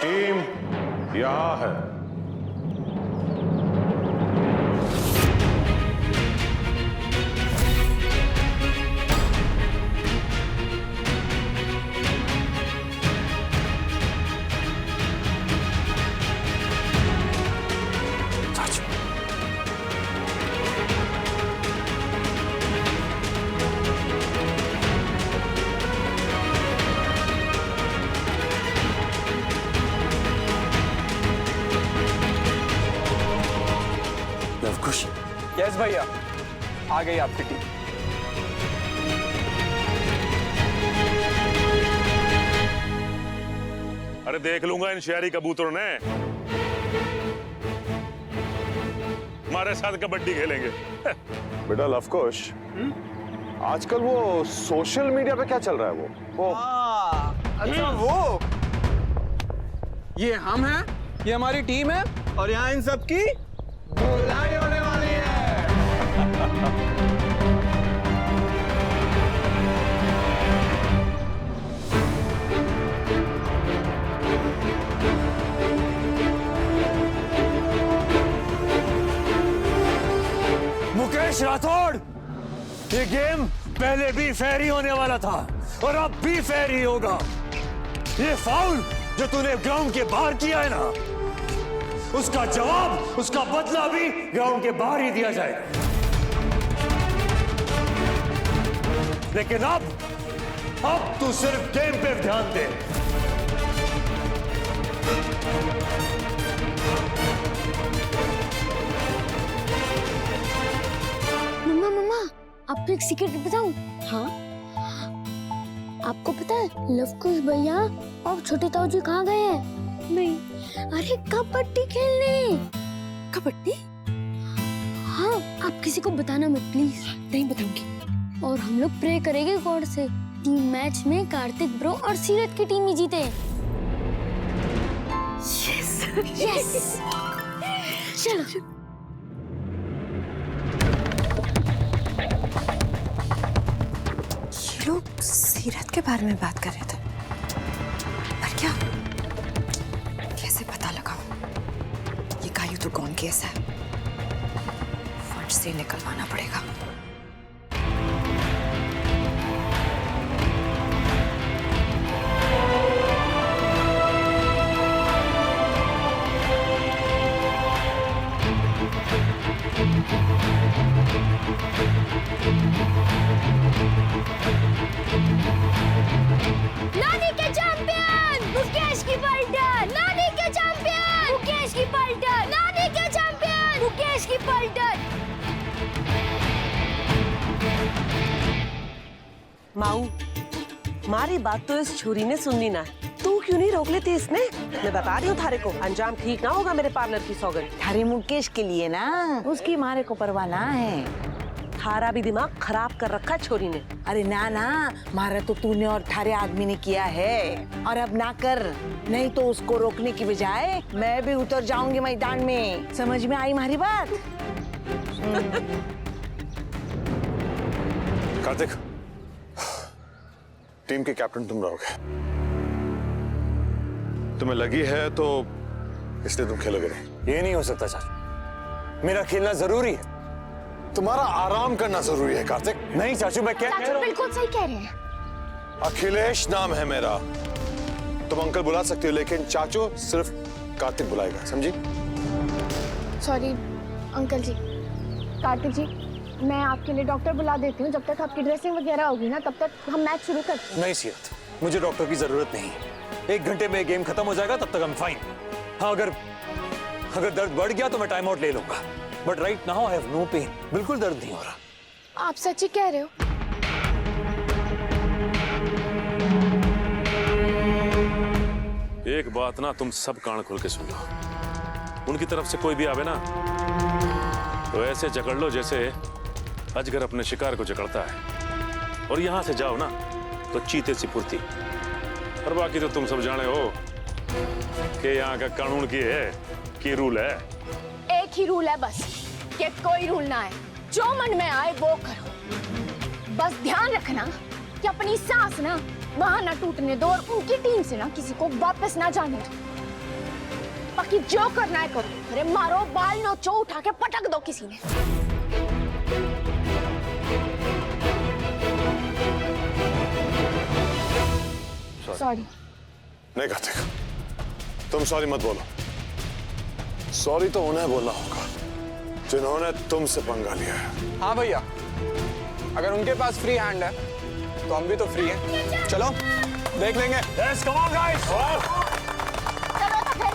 Team यहाँ है। Lavkush. Yes भैया, आ गई आपकी टीम। अरे देख लूंगा इन शहरी कबूतरों ने हमारे साथ कबड्डी खेलेंगे। बेटा लवकुश, आजकल वो सोशल मीडिया पे क्या चल रहा है वो अच्छा वो ये हम हैं, ये हमारी टीम है और यहाँ इन सब की धुलाई होने वाली है। मुकेश राठौड़, ये गेम पहले भी फेयर ही होने वाला था और अब भी फेयर ही होगा। ये फाउल जो तूने ग्राउंड के बाहर किया है ना, उसका जवाब, उसका बदला भी ग्राउंड के बाहर ही दिया जाएगा। लेकिन अब तू सिर्फ गेम पे ध्यान दे। मम्मा, आपको एक सीक्रेट बताऊं? हाँ? आपको पता है लवकुश भैया और छोटे ताऊ जी कहाँ गए हैं? नहीं। अरे कबड्डी खेलने। कबड्डी? हाँ, आप किसी को बताना मत प्लीज। नहीं बताऊंगी। और हम लोग प्रे करेंगे गॉड से टीम मैच में कार्तिक ब्रो और सीरत की टीम ही जीते। Yes yes. चलो। ये लोग सीरत के बारे में बात कर रहे थे, पर क्या, कैसे पता लगाऊं? ये कायू तो कौन केस है, फट से निकलवाना पड़ेगा। नानी के चैंपियन मुकेश की पलटन। नानी के चैंपियन मुकेश की पलटन। नानी के चैंपियन मुकेश की पलटन। माऊ, हमारी बात तो इस छुरी ने सुननी ना है। तू क्यों नहीं रोक लेती इसने? मैं बता रही हूँ थारे को, अंजाम ठीक ना होगा मेरे पार्लर की सौगंध। थारे मुकेश के लिए ना, उसकी मारे को परवाह ना है। थारा भी दिमाग खराब कर रखा छोरी ने। अरे ना ना, मारा तो तूने और थारे आदमी ने किया है, और अब ना कर, नहीं तो उसको रोकने की बजाय मैं भी उतर जाऊंगी मैदान में। समझ में आई हमारी बात? कार्तिक, टीम के कैप्टन तुम रहोगे। तुम्हें लगी है तो इसलिए तुम खेलोगे नहीं। ये नहीं हो सकता चाचू, मेरा खेलना जरूरी है। तुम्हारा आराम करना जरूरी है कार्तिक। नहीं चाचू, मैं क्या चाचू बिल्कुल सही कह रहे हैं। अखिलेश नाम है मेरा। तुम अंकल बुला सकते हो, लेकिन चाचू सिर्फ कार्तिक बुलाएगा, समझी? सॉरी अंकल जी। कार्तिक जी, मैं आपके लिए डॉक्टर बुला देती हूँ। जब तक आपकी ड्रेसिंग वगैरह होगी ना, तब तक हम मैच शुरू करते हैं। नहीं सीरत, मुझे डॉक्टर की जरूरत नहीं। 1 घंटे में गेम खत्म हो जाएगा, तब तक हम फाइन। हाँ, अगर दर्द बढ़ गया तो मैं टाइम आउट ले लूंगा, but right now I have no pain. बिल्कुल दर्द नहीं हो रहा। आप सच्ची कह रहे हो? एक बात ना तुम सब कान खोल के सुन लो। उनकी तरफ से कोई भी आवे ना, तो ऐसे जकड़ लो जैसे अजगर अपने शिकार को जकड़ता है, और यहां से जाओ ना तो चीते सी फुर्ती। और बाकी तो तुम सब जाने हो कि यहाँ का कानून की रूल है। एक ही रूल है बस, कि कोई रूल ना है, जो मन में आए वो करो। बस ध्यान रखना कि अपनी सांस ना वहां ना टूटने दो और उनकी टीम से ना किसी को वापस ना जाने दो। बाकी जो करना है करो, अरे मारो, बाल नोचो, उठा के पटक दो किसी ने। सॉरी। नहीं कार्तिक, तुम सॉरी मत बोलो। सॉरी तो उन्हें बोलना होगा जिन्होंने तुमसे पंगा लिया है। हाँ भैया, अगर उनके पास फ्री हैंड है तो हम भी तो फ्री हैं। चलो देख लेंगे। Yes, come on, guys. चलो तो फिर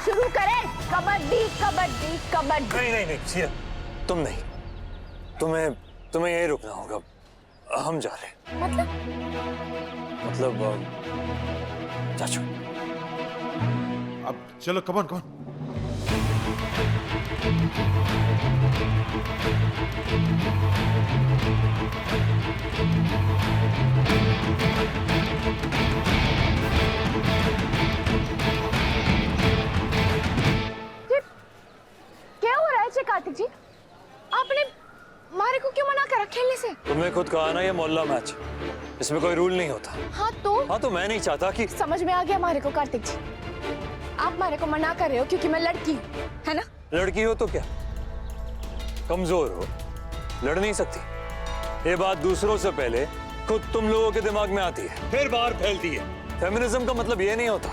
शुरू करें। कबड्डी कबड्डी कबड्डी। नहीं नहीं नहीं सीधा, तुम नहीं, तुम्हें यही रुकना होगा। हम जा रहे हैं। मतलब चाचू। अब चलो, कम ऑन। क्या हो रहा है कार्तिक जी? आपने मारे को क्यों मना करा खेलने से? तुमने खुद कहा ना ये मोहल्ला मैच, इसमें कोई रूल नहीं होता। हाँ तो मैं नहीं चाहता कि। समझ में आ गया मारे को कार्तिक जी। आप मारे को मना कर रहे हो क्योंकि मैं लड़की हूँ, है ना? लड़की हो तो क्या, कमजोर हो, लड़ नहीं सकती। ये बात दूसरों से पहले खुद तुम लोगों के दिमाग में आती है, फिर बाहर फैलती है। फेमिनिज्म का मतलब ये नहीं होता,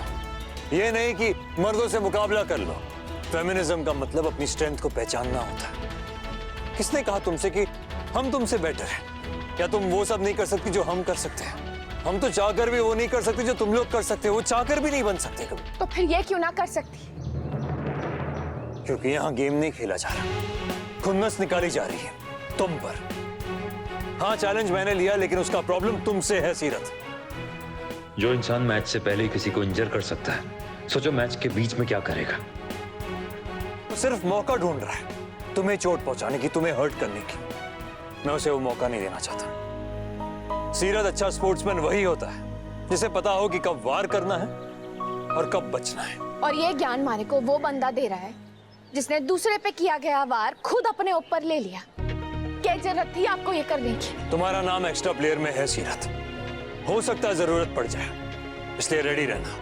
ये नहीं कि मर्दों से मुकाबला कर लो। फेमिनिज्म का मतलब अपनी स्ट्रेंथ को पहचानना होता है। किसने कहा तुमसे कि हम तुमसे बेटर हैं? या तुम वो सब नहीं कर सकती जो हम कर सकते हैं? हम तो चाहकर भी वो नहीं कर सकते जो तुम लोग कर सकते हो। वो चाहकर भी नहीं बन सकते कभी। तो फिर ये क्यों ना कर सकती? क्योंकि यहाँ गेम नहीं खेला जा रहा, खुन्नस निकाली जा रही है तुम पर। हाँ, चैलेंज मैंने लिया, लेकिन उसका प्रॉब्लम तुमसे है सीरत। जो इंसान मैच से पहले किसी को इंजर कर सकता है, सोचो मैच के बीच में क्या करेगा। वो सिर्फ मौका ढूंढ रहा है तुम्हें चोट पहुंचाने की, तुम्हें हर्ट करने की। मैं उसे वो मौका नहीं देना चाहता। सीरत, अच्छा स्पोर्ट्समैन वही होता है जिसे पता हो कि कब वार करना है और कब बचना है। और ये ज्ञान मारे को वो बंदा दे रहा है जिसने दूसरे पे किया गया वार खुद अपने ऊपर ले लिया। क्या जरूरत थी आपको ये करने की? तुम्हारा नाम एक्स्ट्रा प्लेयर में है सीरत, हो सकता है जरूरत पड़ जाए, इसलिए रेडी रहना।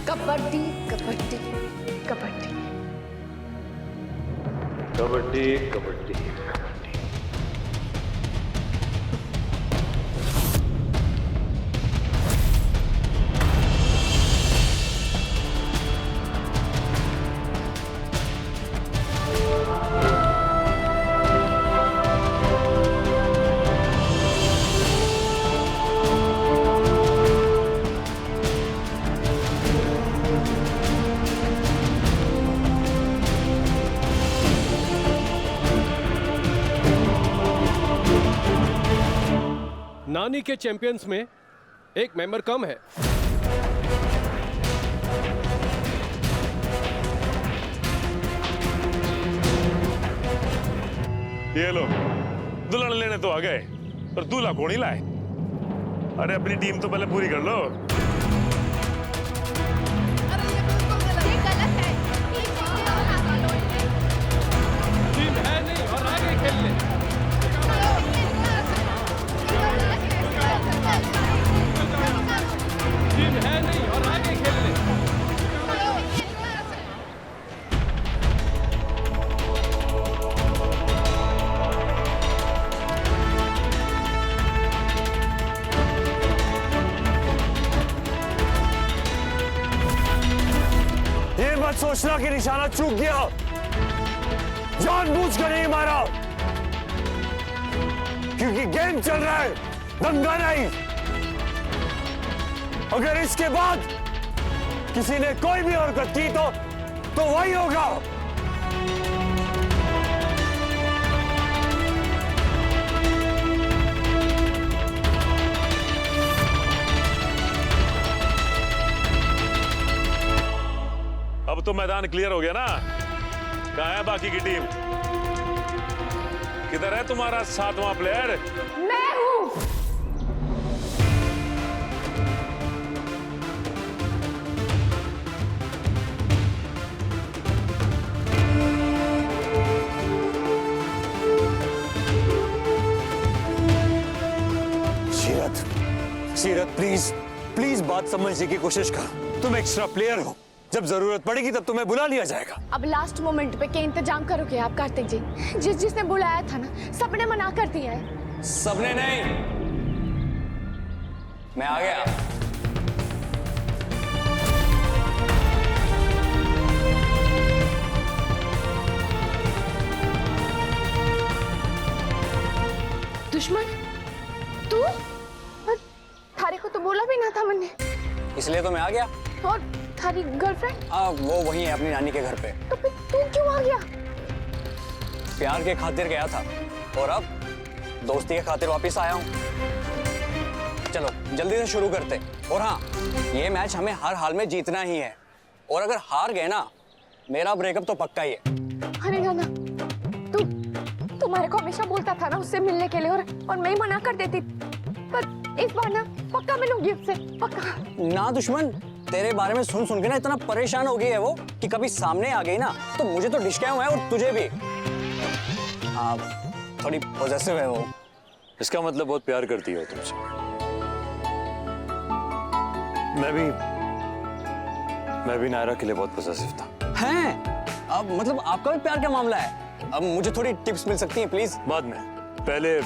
कबड्डी कबड्डी कबड्डी कबड्डी कबड्डी। नानी के चैंपियंस में एक मेंबर कम है। ये लो, दुल्हन लेने तो आ गए पर दूल्हा कौन ही लाए? अरे अपनी टीम तो पहले पूरी कर लो। टीम है नहीं और आगे खेल ले। टीम है नहीं और आगे खेल ले। ये मत सोचना कि निशाना चूक गया, जानबूझकर नहीं मारा, क्योंकि गेम चल रहा है, दंगा नहीं। अगर इसके बाद किसी ने कोई भी हरकत की तो वही होगा। अब तो मैदान क्लियर हो गया ना। कहाँ है बाकी की टीम? किधर है तुम्हारा 7वां प्लेयर? मैं हूँ। सीरत प्लीज प्लीज बात समझने की कोशिश कर। तुम एक्स्ट्रा प्लेयर हो, जब जरूरत पड़ेगी तब तुम्हें बुला लिया जाएगा। अब लास्ट मोमेंट पे क्या इंतजाम करोगे आप कार्तिक जी? जिसने बुलाया था ना, सबने मना कर दिया है। सबने नहीं, मैं आ गया। दुश्मन तू? और थारे को तो बोला भी ना था मैंने। इसलिए तो मैं आ गया। और थारी गर्लफ्रेंड? वो वही है अपनी नानी के घर पे। तो फिर तू क्यों आ गया? प्यार के खातिर गया था और अब दोस्ती के खातिर वापस आया हूँ। चलो जल्दी से शुरू करते। और हाँ, ये मैच हमें हर हाल में जीतना ही है, और अगर हार गए ना, मेरा ब्रेकअप तो पक्का ही है। अरे नाना, तुम्हारे को हमेशा बोलता था ना उससे मिलने के लिए, और मैं ही मना कर देती, पर इस बार ना पक्का मिलूंगी उससे, पक्का। ना दुश्मन, तेरे बारे में सुन सुन के ना इतना परेशान हो गई है वो कि कभी सामने आ गई ना तो मुझे तो डिशका हुआ है, और तुझे भी। थोड़ी पॉजेसिव है वो। इसका मतलब बहुत प्यार करती हो तुमसे। मैं भी नायरा के लिए बहुत पॉजेसिव था। हैं? अब मतलब आपका भी प्यार का मामला है? अब मुझे थोड़ी टिप्स मिल सकती हैं प्लीज? बाद में, पहले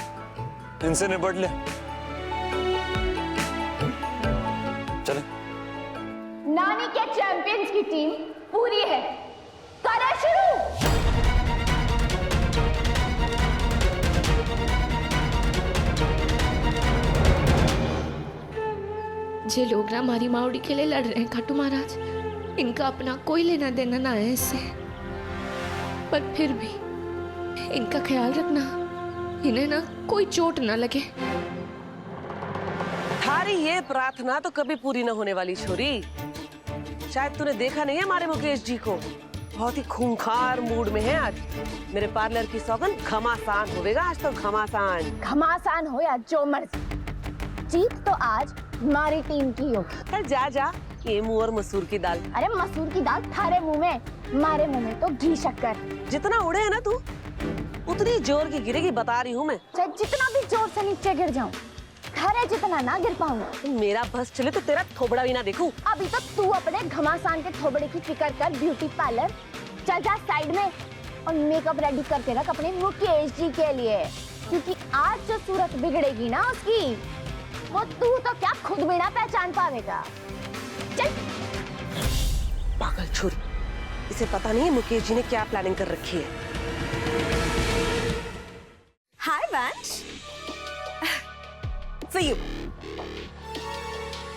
इनसे निपट ले। चले। नानी के चैंपियंस की टीम पूरी है, करें शुरू। जे लोग ना हमारी मावड़ी के लिए लड़ रहे हैं खाटू महाराज, इनका अपना कोई लेना देना ना है इससे, पर फिर भी इनका ख्याल रखना, इन्हें ना कोई चोट ना लगे। थारी ये प्रार्थना तो कभी पूरी न होने वाली छोरी। शायद तूने देखा नहीं है हमारे मुकेश जी को, बहुत ही खूंखार मूड में है आज। मेरे पार्लर की सौगन घमासान होवेगा आज तो, घमासान। घमासान हो या जो मर्जी, जीत तो आज हमारी टीम की होगी। जा जा, ये मुंह और मसूर की दाल। अरे मसूर की दाल थारे मुंह में, हमारे मुंह में तो घी शक्कर। जितना उड़े है ना तू, उतनी जोर की गिरेगी, बता रही हूँ मैं। चाहे जितना भी जोर से नीचे गिर जाऊं, थारे जितना ना गिर पाऊंगा। मेरा बस चले तो तेरा थोबड़ा भी ना देखूं। अभी तो तू अपने घमासान के थोबड़े की फिक्र कर, ब्यूटी पार्लर चल जा साइड में, और मेकअप रेडी करके रख अपने मुकेश जी के लिए, क्योंकि आज जो सूरत बिगड़ेगी ना उसकी, वो तू तो क्या खुद भी ना पहचान पावेगा। चल। पागल छोरी, इसे पता नहीं है मुकेश जी ने क्या प्लानिंग कर रखी है। हाय वंश, फॉर यू।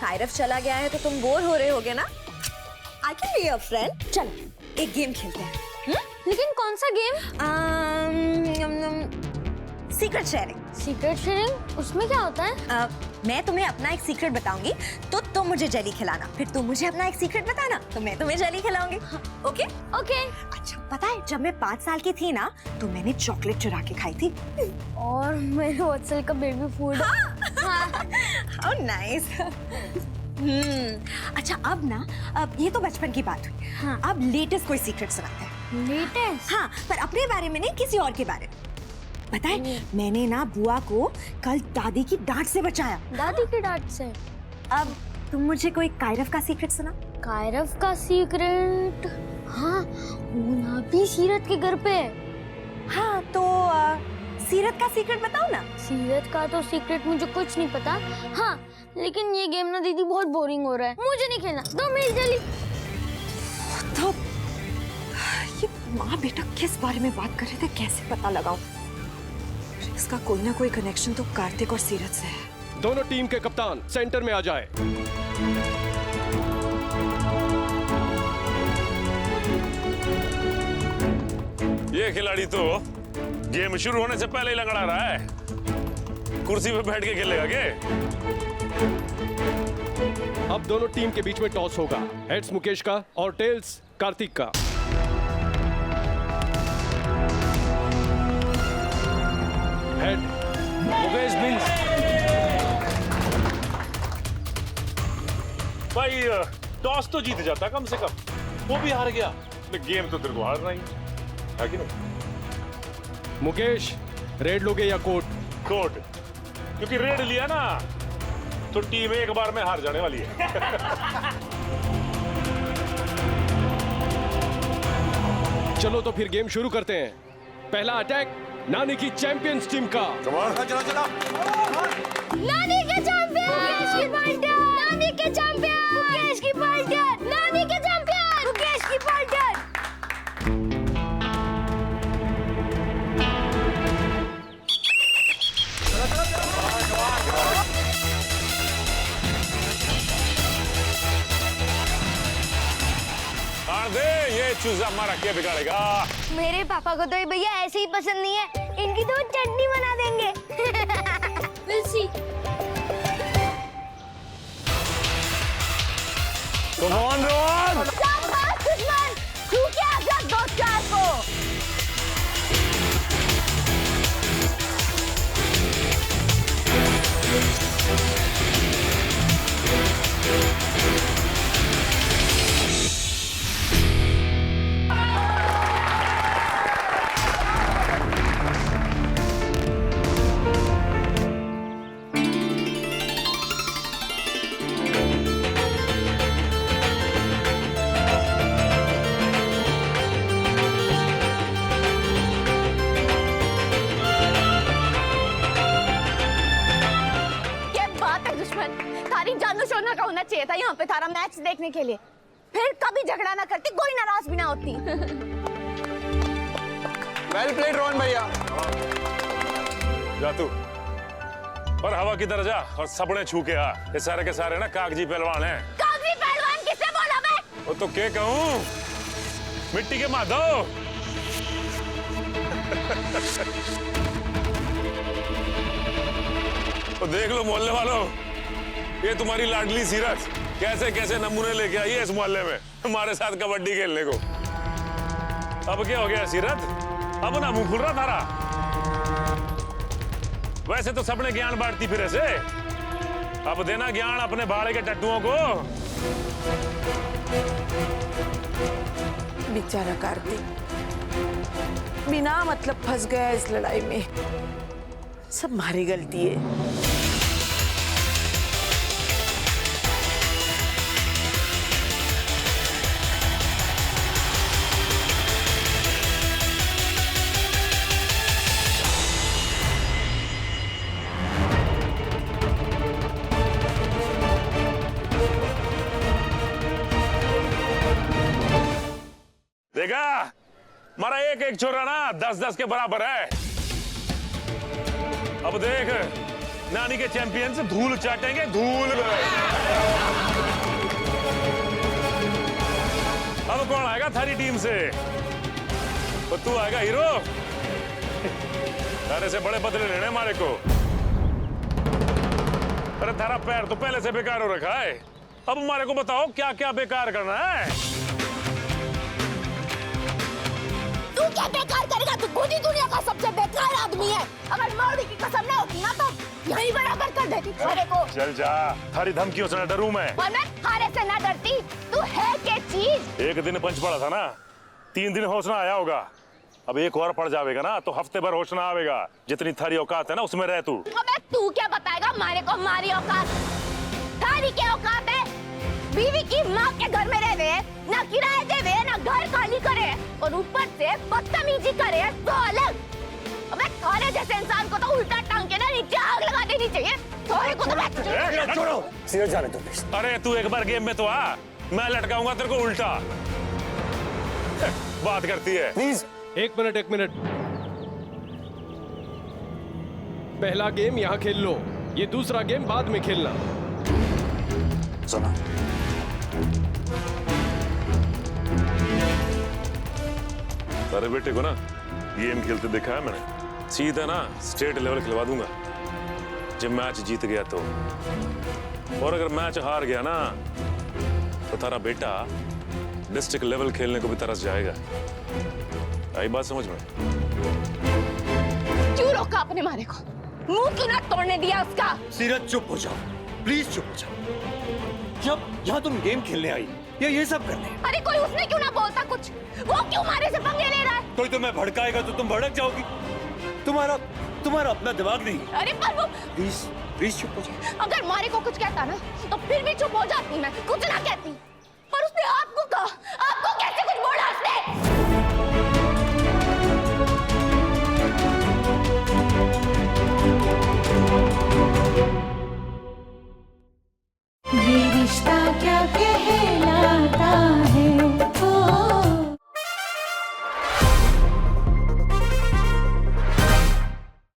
कायरव चला गया है तो तुम बोर हो रहे होगे ना? I can be your friend. चलो एक गेम खेलते हैं। लेकिन कौन सा game? Secret sharing. Secret sharing? उसमें क्या होता है? मैं तुम्हें अपना एक सीक्रेट बताऊंगी तो तुम मुझे जेली खिलाना, फिर तुम मुझे अपना एक सीक्रेट बताना तो मैं तुम्हें जेली खिलाऊंगी। Okay okay. अच्छा पता है, जब मैं 5 साल की थी ना तो मैंने चॉकलेट चुरा के खाई थी। और मेरे वत्सल का बेबी फूड। How nice. अच्छा अब ना, अब ये तो बचपन की बात हुई। हाँ। अब लेटेस्ट कोई सीक्रेट सुनाते हैं। लेटेस्ट? हाँ, पर अपने बारे में नहीं, किसी और के बारे में। पता है, मैंने ना बुआ को कल दादी की डांट से बचाया। दादी की डांट से? अब तुम मुझे कोई कायरव का सीक्रेट सुना। कायरव का सीक्रेट? हाँ, वो ना भी सीरत के घर पे। हाँ तो सीरत का सीक्रेट बताओ ना। सीरत का तो सीक्रेट मुझे कुछ नहीं पता। हाँ, लेकिन ये गेम ना दीदी बहुत बोरिंग हो रहा है, मुझे नहीं खेलना, दो मेरी जेली। तो ये माँ बेटा किस बारे में बात कर रहे थे, कैसे पता लगाऊं? इसका कोई ना कोई कनेक्शन तो कार्तिक और सीरत से है। दोनों टीम के कप्तान सेंटर में आ जाए। ये खिलाड़ी तो गेम शुरू होने से पहले ही लंगड़ा रहा है। कुर्सी पे बैठ के खेलेगा के? अब दोनों टीम के बीच में टॉस होगा। हेड्स मुकेश का और टेल्स कार्तिक का। Head Mukesh wins. भाई टॉस तो जीत जाता कम से कम, वो भी हार गया। गेम तो तेरे को हारना ही है कि नहीं? मुकेश, रेड लोगे या कोट? कोट, क्योंकि रेड लिया ना तो टीम एक बार में हार जाने वाली है। चलो तो फिर गेम शुरू करते हैं। पहला अटैक नानी की चैंपियंस टीम का। चलो चलो नानी के चैंपियन मुकेश की पॉइंटर, नानी के चैंपियन मुकेश की पॉइंटर, नानी के चैंपियन मुकेश की पॉइंटर। दे, ये चूजा हमारा क्या बिगाड़ेगा? मेरे पापा को तो ये भैया ऐसे ही पसंद नहीं है, इनकी तो चटनी बना देंगे। We'll see. Come on, Rohan! शाबाश दुश्मन, तू क्या कर दो चार को? होना चाहिए था यहाँ पे थारा मैच देखने के लिए, फिर कभी झगड़ा ना करती, कोई नाराज भी ना होती। वेल प्लेड रोहन भैया। जा तू और हवा की तरह जा और सपने छू के आ। ये सारे के सारे ना कागजी पहलवान हैं। कागजी पहलवान किसे बोला मैं? वो तो क्या कहूँ, मिट्टी के माधव। तो देख लो मोहल्ले वालों, ये तुम्हारी लाडली सीरत कैसे कैसे नमूने लेके आई है इस मोहल्ले में हमारे साथ कबड्डी खेलने को। अब क्या हो गया सीरत, अब ना मुंह खुल रहा थारा। वैसे तो सबने ज्ञान बांटती फिर ऐसे, अब देना ज्ञान अपने भाड़े के टट्टुओं को। बेचारा कार्तिक बिना मतलब फंस गया इस लड़ाई में, सब हमारी गलती है। देखा, हमारा एक एक छोरा ना 10-10 के बराबर है। अब देख, नानी के चैंपियंस धूल चाटेंगे, धूल। अब कौन आएगा थारी टीम से? तो तू आएगा हीरो। तारे से बड़े बदले लेने हमारे को। अरे थारा पैर तो पहले से बेकार हो रखा है, अब हमारे को बताओ क्या क्या बेकार करना है। तू क्या बेकार करेगा? तू पूरी दुनिया का सबसे बेकार आदमी है। अगर मौड़ी की कसम ना होती ना तो यही बराबर कर देती थारे को। चल जा, थारी धमकियों से न डरूं मैं। और मैं थारे से ना डरती, तू है क्या चीज? एक दिन पंच पड़ा था ना, 3 दिन होश ना आया होगा। अब एक और पड़ जाएगा ना तो हफ्ते भर होश ना आवेगा। जितनी थारी औकात है ना उसमें रह तू। अबे तू क्या बताएगा हमारे को हमारी औकात? थारी क्या औकात है? बीवी की माँ के घर में रहे, ना किराए देवे, ना घर खाली करे और ऊपर से बदतमीजी करे तो अलग। अबे थारे जैसे इंसान को तो उल्टा टांग के ना नीचे आग लगा देनी चाहिए। थारे को तो छोड़ो, सीरियस जाने दो। अरे तू एक बार गेम में तो आ, मैं लटकाऊंगा तेरे को उल्टा। बात करती है। प्लीज एक मिनट। पहला गेम यहाँ खेल लो, ये दूसरा गेम बाद में खेलना। सुना, अरे बेटे को ना गेम खेलते देखा है मैंने, सीधा ना स्टेट लेवल खिलवा दूंगा जब मैच जीत गया तो। और अगर मैच हार गया ना तो तारा बेटा डिस्ट्रिक्ट लेवल खेलने को भी तरस जाएगा। आई बात समझ में? क्यों रोका अपने मारे को? मुंह क्यों ना तोड़ने दिया उसका? सीरत चुप हो जाओ, प्लीज चुप हो जाओ। जब यहाँ तुम गेम खेलने आई या ये सब करने? अरे कोई उसने क्यों ना बोलता कुछ? वो क्यों मारे से पंगे ले रहा है? कोई तुम्हें भड़काएगा तो तुम भड़क जाओगी। तुम्हारा अपना दिमाग नहीं। अरे पर वो प्लीज चुप हो जाओ। अगर मारे को कुछ कहता ना तो फिर भी चुप हो जाती मैं, कुछ ना कहती।